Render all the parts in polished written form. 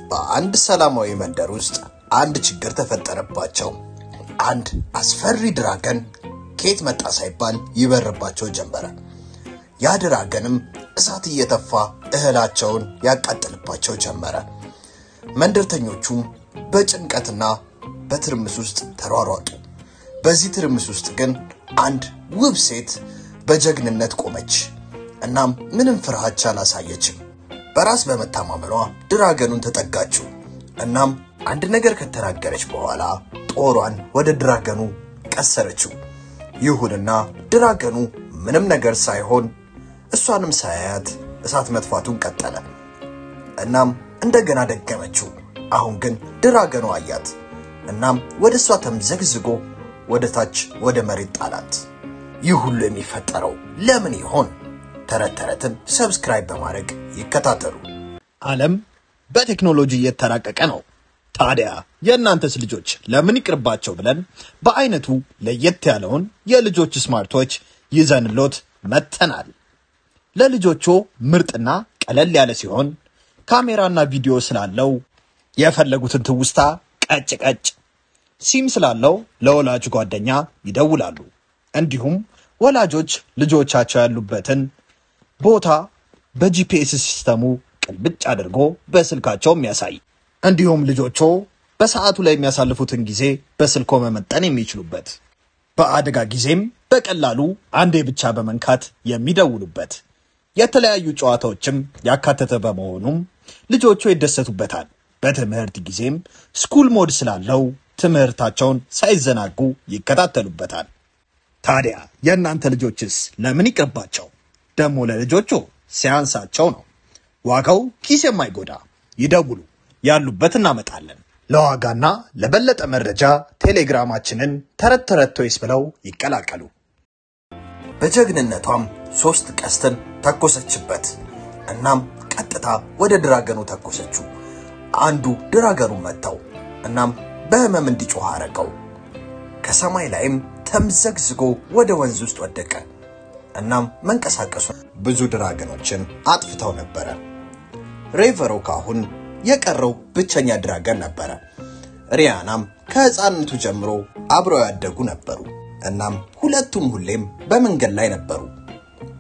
በአንድ ሰላማዊ መንደር ውስጥ አንድ ችግር ተፈጠረባቸው። አንድ አስፈሪ ድራገን ከየት መጣ ሳይባል ይበርባቸው ጀመረ። ያ ድራገንም እሳት እየተፋ እህላቸውን ያቃጥልባቸው ጀመረ። መንደርተኞቹም በጭንቀትና በትርምስ ውስጥ ተሯሯጡ። በዚህ ትርምስ ውስጥ ግን አንድ ውብ ሴት በጀግንነት ቆመች። እናም ምንም ፍርሃቻ አላሳየችም። በራስ በመተማመኗ ድራገኑን ተጠጋችው። እናም አንድ ነገር ከተናገረች በኋላ ጦሯን ወደ ድራገኑ ቀሰረችው። ይሁንና ድራገኑ ምንም ነገር ሳይሆን እሷንም ሳያያት እሳት መጥፋቱን ቀጠለ። እናም እንደገና ደገመችው። አሁን ግን ድራገኑ አያት። እናም ወደሷ ተምዘግዝጎ ወደታች ወደ መሬት ጣላት። ይህ ሁሉ የሚፈጠረው ለምን ይሆን? ተረተረትን ሰብስክራይብ በማድረግ ይከታተሉ። ዓለም በቴክኖሎጂ እየተራቀቀ ነው። ታዲያ የእናንተስ ልጆች ለምን ይቅርባቸው ብለን በአይነቱ ለየት ያለውን የልጆች ስማርቶች ይዘንሎት መተናል። ለልጆቹ ምርጥና ቀለል ያለ ሲሆን ካሜራና ቪዲዮ ስላለው የፈለጉትን ትውስታ ቀጭ ሲም ስላለው ለወላጅ ጓደኛ ይደውላሉ። እንዲሁም ወላጆች ልጆቻቸው ያሉበትን ቦታ በጂፒኤስ ሲስተሙ ቅልብጭ አድርጎ በስልካቸው የሚያሳይ እንዲሁም ልጆቹ በሰዓቱ ላይ የሚያሳልፉትን ጊዜ በስልኮ መመጠን የሚችሉበት በአደጋ ጊዜም በቀላሉ አንዴ ብቻ በመንካት የሚደውሉበት የተለያዩ ጨዋታዎችም ያካተተ በመሆኑም ልጆቹ ይደሰቱበታል። በትምህርት ጊዜም ስኩል ሞድ ስላለው ትምህርታቸውን ሳይዘናጉ ይከታተሉበታል። ታዲያ የእናንተ ልጆችስ ለምን ይቅርባቸው? ደሞ ለልጆቹ ሲያንሳቸው ነው። ዋጋው ኪስ የማይጎዳ ይደውሉ፣ ያሉበት እናመጣለን። ለዋጋና ለበለጠ መረጃ ቴሌግራማችንን ተረት ቶይስ ብለው ይቀላቀሉ። በጀግንነቷም 3 ቀስትን ተኮሰችበት። እናም ቀጥታ ወደ ድራገኑ ተኮሰችው። አንዱ ድራገኑ መታው። እናም በህመም እንዲጮህ አረገው። ከሰማይ ላይም ተምዘግዝጎ ወደ ወንዝ ውስጥ ወደቀ። እናም መንቀሳቀሱ ብዙ ድራገኖችን አጥፍተው ነበር። ሬቨሮክ አሁን የቀረው ብቸኛ ድራገን ነበር። ሪያናም ከህፃንነቱ ጀምሮ አብረው ያደጉ ነበሩ። እናም ሁለቱም ሁሌም በመንገድ ላይ ነበሩ።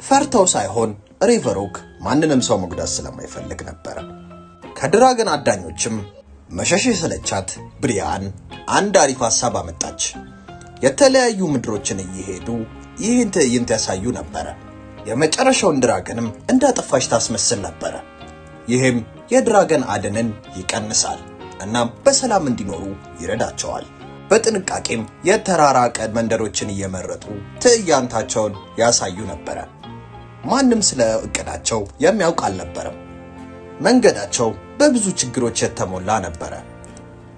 ፈርተው ሳይሆን ሬቨሮክ ማንንም ሰው መጉዳት ስለማይፈልግ ነበር። ከድራገን አዳኞችም መሸሽ ስለቻት ብሪያን አንድ አሪፍ ሐሳብ አመጣች። የተለያዩ ምድሮችን እየሄዱ ይህን ትዕይንት ያሳዩ ነበር። የመጨረሻውን ድራገንም እንዳጠፋች ታስመስል ነበር። ይህም የድራገን አደንን ይቀንሳል። እናም በሰላም እንዲኖሩ ይረዳቸዋል። በጥንቃቄም የተራራቀ መንደሮችን እየመረጡ ትዕይንታቸውን ያሳዩ ነበር። ማንም ስለ እቅዳቸው የሚያውቅ አልነበረም። መንገዳቸው በብዙ ችግሮች የተሞላ ነበር።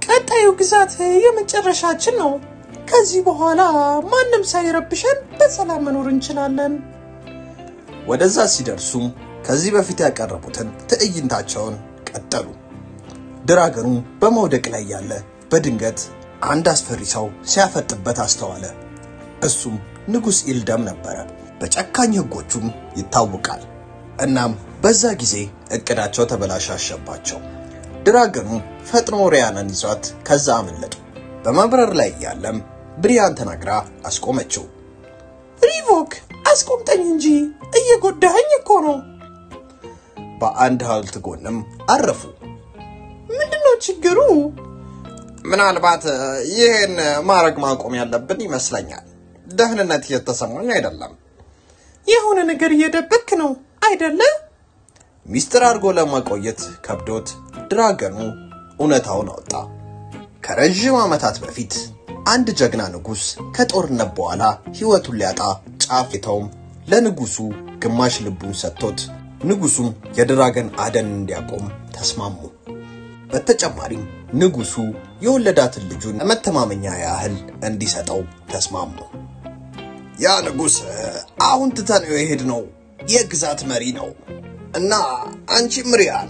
ቀጣዩ ግዛት የመጨረሻችን ነው። ከዚህ በኋላ ማንም ሳይረብሸን በሰላም መኖር እንችላለን። ወደዛ ሲደርሱም ከዚህ በፊት ያቀረቡትን ትዕይንታቸውን ቀጠሉ። ድራገኑ በመውደቅ ላይ ያለ በድንገት አንድ አስፈሪ ሰው ሲያፈጥበት አስተዋለ። እሱም ንጉስ ኢልደም ነበር። በጨካኝ ህጎቹም ይታወቃል። እናም በዛ ጊዜ እቅዳቸው ተበላሻሸባቸው። ድራገኑ ፈጥኖ ሪያናን ይዟት ከዛ አመለጡ። በመብረር ላይ ያለም ብሪያን ተናግራ አስቆመችው። ሪቮክ አስቆምጠኝ እንጂ እየጎዳኸኝ እኮ ነው። በአንድ ሐውልት ጎንም አረፉ። ምንድነው ችግሩ? ምናልባት ይሄን ማረግ ማቆም ያለብን ይመስለኛል። ደህንነት እየተሰማኝ አይደለም። የሆነ ነገር እየደበክ ነው አይደለ? ሚስጥር አድርጎ ለማቆየት ከብዶት ድራገኑ እውነታውን አወጣ። ከረጅም ዓመታት በፊት አንድ ጀግና ንጉስ ከጦርነት በኋላ ህይወቱን ሊያጣ ጫፍ የተውም ለንጉሱ ግማሽ ልቡን ሰጥቶት ንጉሱም የድራገን አደን እንዲያቆም ተስማሙ። በተጨማሪም ንጉሱ የወለዳትን ልጁን ለመተማመኛ ያህል እንዲሰጠው ተስማሙ። ያ ንጉስ አሁን ትተነው የሄድነው የግዛት መሪ ነው እና አንቺ ምሪያን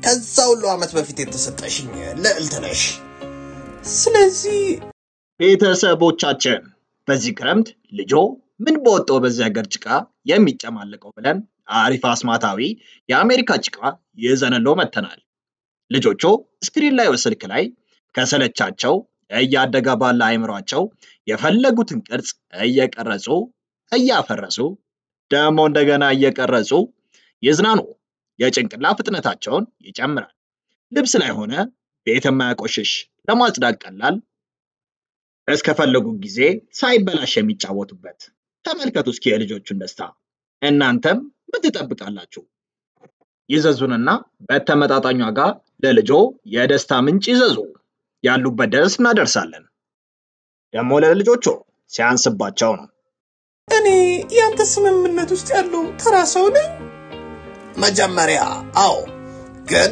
ከዛ ሁሉ ዓመት በፊት የተሰጠሽኝ ልዕልት ነሽ። ስለዚህ ቤተሰቦቻችን በዚህ ክረምት ልጆ ምን በወጣው በዚህ ሀገር ጭቃ የሚጨማለቀው ብለን አሪፍ አስማታዊ የአሜሪካ ጭቃ ይዘንሎ መተናል። ልጆቹ ስክሪን ላይ ወስልክ ላይ ከሰለቻቸው እያደገ ባለ አይምሯቸው የፈለጉትን ቅርጽ እየቀረጹ እያፈረሱ ደሞ እንደገና እየቀረጹ ይዝናኑ። የጭንቅላ ፍጥነታቸውን ይጨምራል። ልብስ ላይ ሆነ ቤት የማያቆሽሽ ለማጽዳት ቀላል እስከፈለጉ ጊዜ ሳይበላሽ የሚጫወቱበት። ተመልከቱ እስኪ የልጆቹን ደስታ። እናንተም ምን ትጠብቃላችሁ? ይዘዙንና በተመጣጣኝ ዋጋ ለልጆ የደስታ ምንጭ ይዘዙ። ያሉበት ድረስ እናደርሳለን። ደሞ ለልጆቹ ሲያንስባቸው ነው። እኔ ያንተ ስምምነት ውስጥ ያለው ተራ ሰው ነኝ። መጀመሪያ አዎ፣ ግን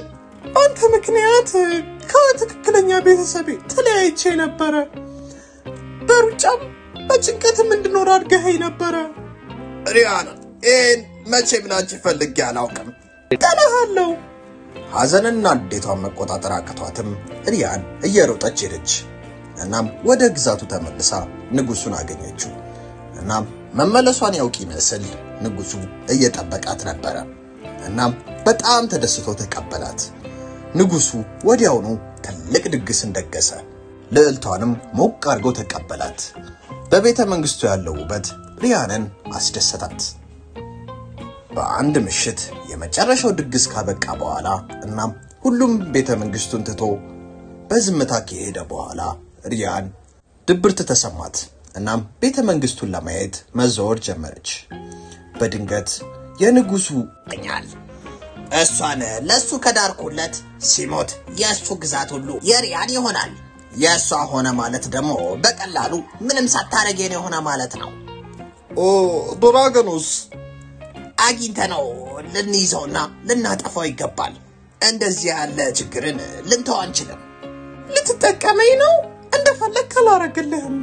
አንተ ምክንያት ከትክክለኛ ቤተሰቤ ተለያይቼ ነበረ። በሩጫም በጭንቀትም እንድኖር አድርገኸኝ ነበረ። ሪያና ይህን መቼም ላንቺ ፈልጌ አላውቅም። ጠላሃለሁ። ሐዘንና ንዴቷን መቆጣጠር አቅቷትም ሪያን እየሮጠች ሄደች። እናም ወደ ግዛቱ ተመልሳ ንጉሱን አገኘችው። እናም መመለሷን ያውቅ ይመስል ንጉሱ እየጠበቃት ነበረ። እናም በጣም ተደስቶ ተቀበላት። ንጉሱ ወዲያውኑ ትልቅ ድግስ እንደገሰ። ልዕልቷንም ሞቅ አድርጎ ተቀበላት። በቤተ መንግስቱ ያለው ውበት ሪያንን አስደሰታት። በአንድ ምሽት የመጨረሻው ድግስ ካበቃ በኋላ እናም ሁሉም ቤተ መንግስቱን ትቶ በዝምታ ከሄደ በኋላ ሪያን ድብርት ተሰማት። እናም ቤተ መንግስቱን ለማየት መዞር ጀመረች። በድንገት የንጉሱ ቀኛል እሷን ለሱ ከዳርኩለት ሲሞት የሱ ግዛት ሁሉ የሪያን ይሆናል። የሷ ሆነ ማለት ደግሞ በቀላሉ ምንም ሳታረገኝ የሆነ ማለት ነው። ድራገኑስ አግኝተነው ልንይዘውና ልናጠፋው ይገባል። እንደዚህ ያለ ችግርን ልንተው አንችልም። ልትጠቀመኝ ነው? እንደፈለክ አላረግልህም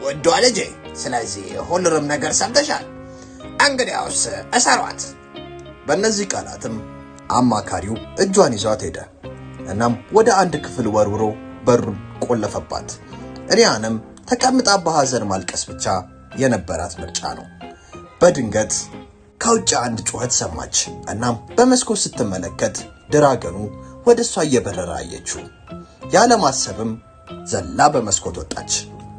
ወዷ ልጄ። ስለዚህ ሁሉንም ነገር ሰምተሻል። እንግዲያውስ እሰሯት። በእነዚህ ቃላትም አማካሪው እጇን ይዟት ሄደ። እናም ወደ አንድ ክፍል ወርውሮ በሩን ቆለፈባት። ሪያንም ተቀምጣ በሐዘን ማልቀስ ብቻ የነበራት ምርጫ ነው። በድንገት ከውጭ አንድ ጩኸት ሰማች። እናም በመስኮት ስትመለከት ድራገኑ ወደሷ እየበረረ አየችው። ያለማሰብም ዘላ በመስኮት ወጣች።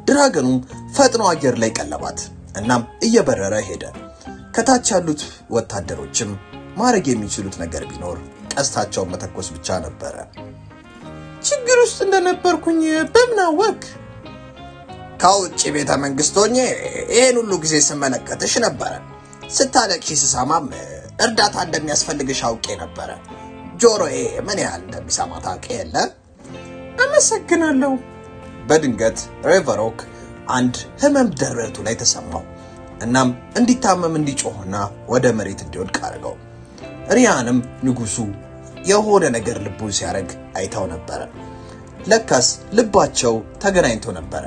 ድራገኑም ፈጥኖ አየር ላይ ቀለባት። እናም እየበረረ ሄደ። ከታች ያሉት ወታደሮችም ማድረግ የሚችሉት ነገር ቢኖር ቀስታቸውን መተኮስ ብቻ ነበረ። ችግር ውስጥ እንደነበርኩኝ በምን አወቅ? ከውጭ ቤተ መንግስት ሆኜ ይሄን ሁሉ ጊዜ ስመለከትሽ ነበረ። ስታለቅሺ ስሰማም እርዳታ እንደሚያስፈልግሽ አውቄ ነበረ። ጆሮዬ ምን ያህል እንደሚሰማ ታውቂ የለ? አመሰግናለሁ። በድንገት ሬቨሮክ አንድ ህመም ደረቱ ላይ ተሰማው። እናም እንዲታመም እንዲጮህና ወደ መሬት እንዲወድቅ አደረገው። ሪያንም ንጉሱ የሆነ ነገር ልቡን ሲያረግ አይታው ነበር። ለካስ ልባቸው ተገናኝቶ ነበር።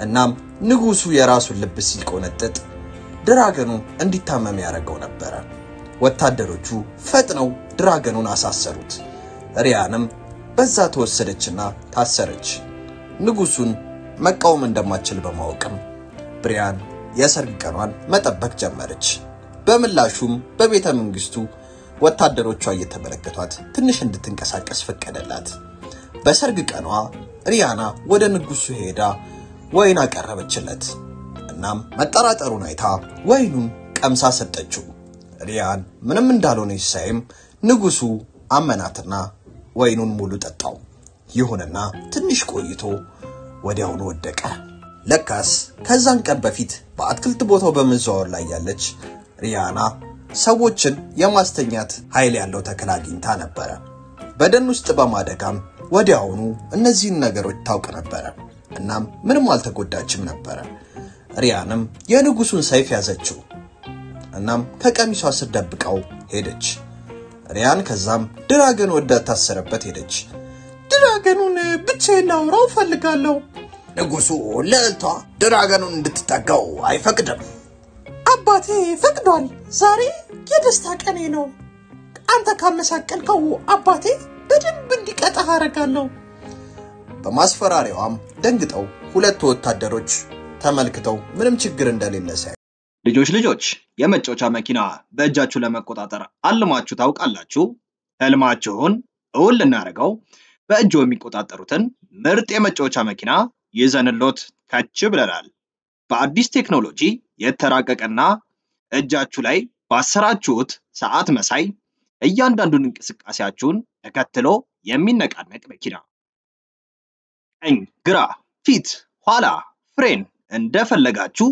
እናም ንጉሱ የራሱን ልብ ሲቆነጥጥ ድራገኑ እንዲታመም ያደረገው ነበር። ወታደሮቹ ፈጥነው ድራገኑን አሳሰሩት። ሪያንም በዛ ተወሰደችና ታሰረች። ንጉሱን መቃወም እንደማትችል በማወቅም ብሪያን የሰርግ ቀኗን መጠበቅ ጀመረች። በምላሹም በቤተ መንግስቱ ወታደሮቿ እየተመለከቷት ትንሽ እንድትንቀሳቀስ ፈቀደላት። በሰርግ ቀኗ ሪያና ወደ ንጉሱ ሄዳ ወይን አቀረበችለት። እናም መጠራጠሩን አይታ ወይኑን ቀምሳ ሰጠችው። ሪያን ምንም እንዳልሆነች ሳይም ንጉሱ አመናትና ወይኑን ሙሉ ጠጣው። ይሁንና ትንሽ ቆይቶ ወዲያውኑ ወደቀ። ለካስ ከዛን ቀን በፊት በአትክልት ቦታው በመዘዋወር ላይ ያለች ሪያና ሰዎችን የማስተኛት ኃይል ያለው ተክል አግኝታ ነበር። በደን ውስጥ በማደጋም ወዲያውኑ እነዚህን ነገሮች ታውቅ ነበር። እናም ምንም አልተጎዳችም ነበር። ሪያንም የንጉሱን ሰይፍ ያዘችው። እናም ከቀሚሷ ስር ደብቃው ሄደች። ሪያን ከዛም ድራገን ወደ ታሰረበት ሄደች። ድራገኑን ብቻዬን ላውራው ፈልጋለሁ። ንጉሱ ልዕልቷ ድራገኑን እንድትጠጋው አይፈቅድም። አባቴ ፈቅዷል። ዛሬ የደስታ ቀኔ ነው። አንተ ካመሳቀልከው አባቴ በደንብ እንዲቀጣህ አደርጋለሁ። በማስፈራሪያዋም ደንግጠው ሁለት ወታደሮች ተመልክተው ምንም ችግር እንደሌለ ሳይ ልጆች የመጫወቻ መኪና በእጃችሁ ለመቆጣጠር አልማችሁ ታውቃላችሁ? ህልማችሁን እውን ልናደርገው በእጆ የሚቆጣጠሩትን ምርጥ የመጫወቻ መኪና ይዘንሎት ከች ብለናል። በአዲስ ቴክኖሎጂ የተራቀቀና እጃችሁ ላይ ባሰራችሁት ሰዓት መሳይ እያንዳንዱን እንቅስቃሴያችሁን ተከትሎ የሚነቃነቅ መኪና ቀኝ፣ ግራ፣ ፊት፣ ኋላ፣ ፍሬን እንደፈለጋችሁ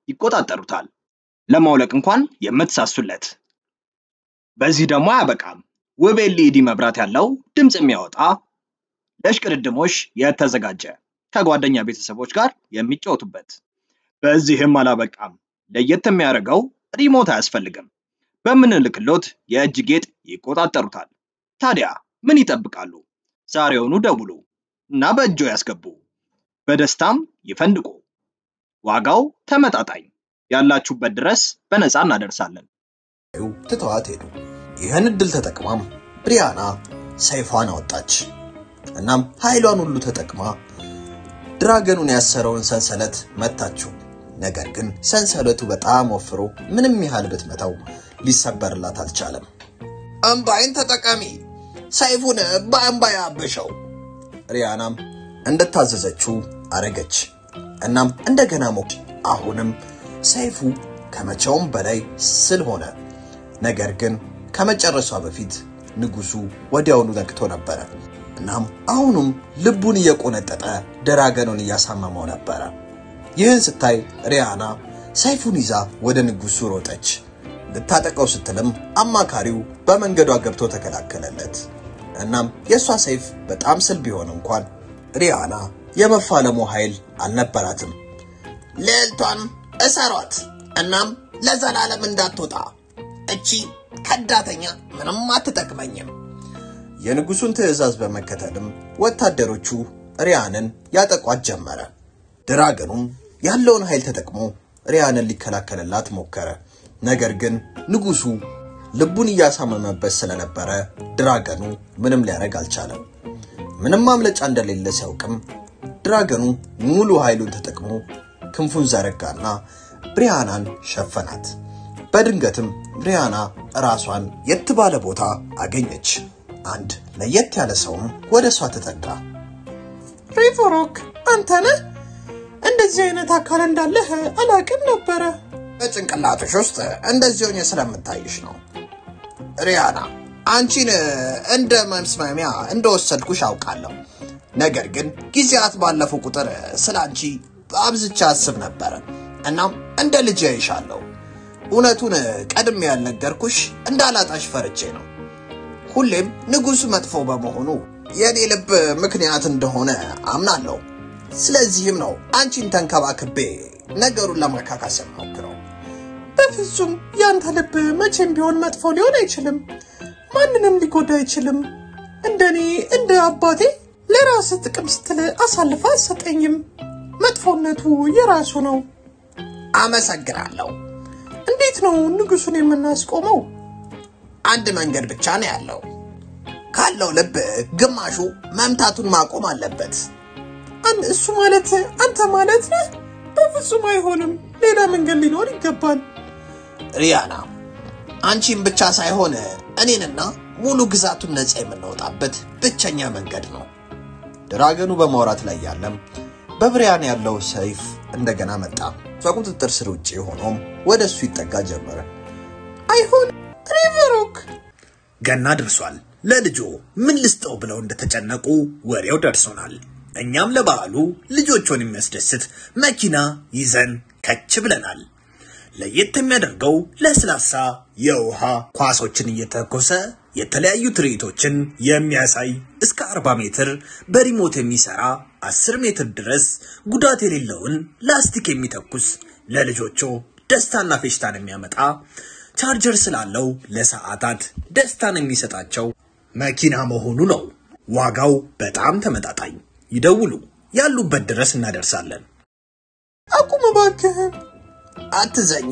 ይቆጣጠሩታል። ለማውለቅ እንኳን የምትሳሱለት። በዚህ ደግሞ አያበቃም። ውብ ኤልኢዲ መብራት ያለው ድምጽ የሚያወጣ ለሽቅድድሞሽ የተዘጋጀ ከጓደኛ ቤተሰቦች ጋር የሚጫወቱበት። በዚህም አላበቃም። ለየት የሚያደርገው ሪሞት አያስፈልግም። በምንልክሎት የእጅ ጌጥ ይቆጣጠሩታል። ታዲያ ምን ይጠብቃሉ? ዛሬውኑ ደውሉ እና በእጆ ያስገቡ። በደስታም ይፈንድቁ። ዋጋው ተመጣጣኝ፣ ያላችሁበት ድረስ በነፃ እናደርሳለን። ትተዋት ሄዱ። ይህን እድል ተጠቅማም ብሪያና ሰይፏን አወጣች። እናም ኃይሏን ሁሉ ተጠቅማ ድራገኑን ያሰረውን ሰንሰለት መታችው። ነገር ግን ሰንሰለቱ በጣም ወፍሮ ምንም ያህል ብትመታው ሊሰበርላት አልቻለም። አምባይን ተጠቃሚ፣ ሰይፉን በአምባይ አብሸው። ብሪያናም እንደታዘዘችው አረገች። እናም እንደገና ሞክ። አሁንም ሰይፉ ከመቼውም በላይ ስል ሆነ። ነገር ግን ከመጨረሷ በፊት ንጉሱ ወዲያውኑ ነቅቶ ነበር። እናም አሁንም ልቡን እየቆነጠጠ ድራገኑን እያሳመመው ነበር። ይህን ስታይ ሪያና ሰይፉን ይዛ ወደ ንጉሱ ሮጠች። ልታጠቀው ስትልም አማካሪው በመንገዷ ገብቶ ተከላከለለት። እናም የሷ ሰይፍ በጣም ስል ቢሆን እንኳን ሪያና የመፋለሙ ኃይል አልነበራትም። ልዕልቷን እሰሯት፣ እናም ለዘላለም እንዳትወጣ። እቺ ከዳተኛ ምንም አትጠቅመኝም። የንጉሱን ትዕዛዝ በመከተልም ወታደሮቹ ሪያንን ያጠቋት ጀመረ። ድራገኑም ያለውን ኃይል ተጠቅሞ ሪያንን ሊከላከልላት ሞከረ። ነገር ግን ንጉሱ ልቡን እያሳመመበት ስለነበረ ድራገኑ ምንም ሊያደርግ አልቻለም። ምንም ማምለጫ እንደሌለ ሲያውቅም ድራገኑ ሙሉ ኃይሉን ተጠቅሞ ክንፉን ዘረጋና ብሪያናን ሸፈናት። በድንገትም ብሪያና ራሷን የት ባለ ቦታ አገኘች። አንድ ለየት ያለ ሰውም ወደሷ ተጠጋ። ሪቨሮክ አንተ ነህ? እንደዚህ አይነት አካል እንዳለህ አላውቅም ነበር። በጭንቅላትሽ ውስጥ እንደዚህ ሆኜ ስለምታይሽ ነው። ሪያና አንቺን እንደ መስማሚያ እንደወሰድኩሽ አውቃለሁ። ነገር ግን ጊዜያት ባለፉ ቁጥር ስላንቺ አብዝቻ አስብ ነበር። እናም እንደ ልጅ አይሻለሁ። እውነቱን ቀድሜ ያልነገርኩሽ እንዳላጣሽ ፈርቼ ነው። ሁሌም ንጉሱ መጥፎ በመሆኑ የኔ ልብ ምክንያት እንደሆነ አምናለሁ። ስለዚህም ነው አንቺን ተንከባክቤ ነገሩን ለማካካስ የምሞክረው። በፍጹም ያንተ ልብ መቼም ቢሆን መጥፎ ሊሆን አይችልም። ማንንም ሊጎዳ አይችልም። እንደኔ እንደ አባቴ ለራስ ጥቅም ስትል አሳልፈ አሰጠኝም። መጥፎነቱ የራሱ ነው። አመሰግናለሁ። እንዴት ነው ንጉሱን የምናስቆመው? አንድ መንገድ ብቻ ነው ያለው። ካለው ልብ ግማሹ መምታቱን ማቆም አለበት። እሱ ማለት አንተ ማለት ነህ? በፍጹም አይሆንም። ሌላ መንገድ ሊኖር ይገባል። ሪያና አንቺን ብቻ ሳይሆን እኔንና ሙሉ ግዛቱን ነፃ የምናወጣበት ብቸኛ መንገድ ነው። ድራገኑ በማውራት ላይ ያለም በብሪያና ያለው ሰይፍ እንደገና መጣ። ከቁጥጥር ስር ውጪ ሆኖም ወደሱ ይጠጋ ጀመረ። አይሆን ሪቨሮክ፣ ገና ደርሷል። ለልጆ ምን ልስጠው ብለው እንደተጨነቁ ወሬው ደርሶናል። እኛም ለበዓሉ ልጆቹን የሚያስደስት መኪና ይዘን ከች ብለናል። ለየት የሚያደርገው ለስላሳ የውሃ ኳሶችን እየተኮሰ የተለያዩ ትርኢቶችን የሚያሳይ እስከ 40 ሜትር በሪሞት የሚሰራ 10 ሜትር ድረስ ጉዳት የሌለውን ላስቲክ የሚተኩስ ለልጆቹ ደስታና ፌሽታን የሚያመጣ ቻርጀር ስላለው ለሰዓታት ደስታን የሚሰጣቸው መኪና መሆኑ ነው። ዋጋው በጣም ተመጣጣኝ። ይደውሉ ያሉበት ድረስ እናደርሳለን። አቁም እባክህ። አትዘኝ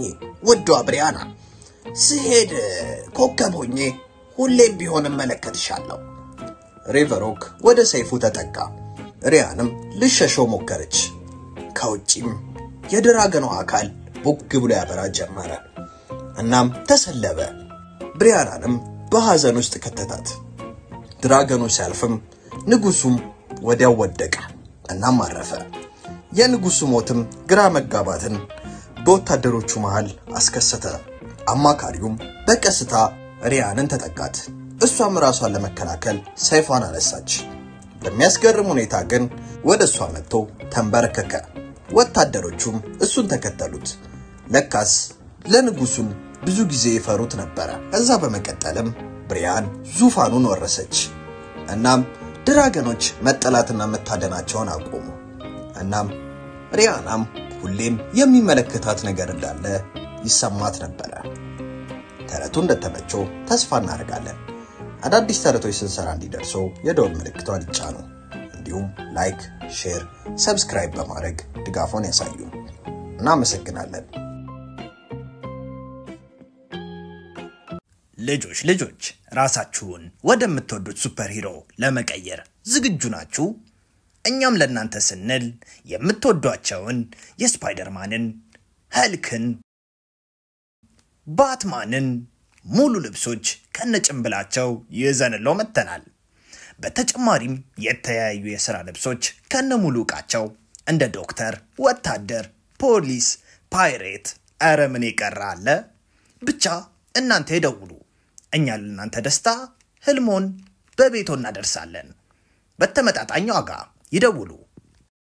ውዷ ብሪያና። ስሄድ ኮከብ ሆኜ ሁሌም ቢሆን እመለከትሻለሁ። ሬቨሮክ ወደ ሰይፉ ተጠጋ። ሪያንም ልሸሸው ሞከረች። ከውጪም የድራገኑ አካል ቦግ ብሎ ያበራ ጀመረ። እናም ተሰለበ። ብሪያናንም በሐዘን ውስጥ ከተታት። ድራገኑ ሲያልፍም ንጉሱም ወዲያው ወደቀ እናም አረፈ። የንጉሱ ሞትም ግራ መጋባትን በወታደሮቹ መሃል አስከሰተ። አማካሪውም በቀስታ ሪያንን ተጠቃት። እሷም ራሷን ለመከላከል ሰይፏን አነሳች። በሚያስገርም ሁኔታ ግን ወደሷ መጥቶ ተንበረከከ። ወታደሮቹም እሱን ተከተሉት። ለካስ ለንጉሱን ብዙ ጊዜ ይፈሩት ነበር። እዛ በመቀጠልም ብሪያን ዙፋኑን ወረሰች። እናም ድራገኖች መጠላትና መታደናቸውን አቆሙ። እናም ሪያናም ሁሌም የሚመለከታት ነገር እንዳለ ይሰማት ነበር። ተረቱ እንደተመቸው ተስፋ እናደርጋለን። አዳዲስ ተረቶች ስንሰራ እንዲደርሱ የደወል ምልክቷን ይጫኑ። እንዲሁም ላይክ፣ ሼር፣ ሰብስክራይብ በማድረግ ድጋፎን ያሳዩ። እናመሰግናለን። ልጆች ራሳችሁን ወደምትወዱት ሱፐር ሂሮ ለመቀየር ዝግጁ ናችሁ? እኛም ለእናንተ ስንል የምትወዷቸውን የስፓይደርማንን፣ ሀልክን፣ ባትማንን ሙሉ ልብሶች ከነጭምብላቸው ይዘንለው መተናል። በተጨማሪም የተለያዩ የሥራ ልብሶች ከነሙሉ ዕቃቸው እንደ ዶክተር፣ ወታደር፣ ፖሊስ፣ ፓይሬት፣ ኧረ ምን ይቀር አለ። ብቻ እናንተ ይደውሉ። እኛ ለእናንተ ደስታ ህልሞን በቤቶ እናደርሳለን። በተመጣጣኝ ዋጋ ይደውሉ።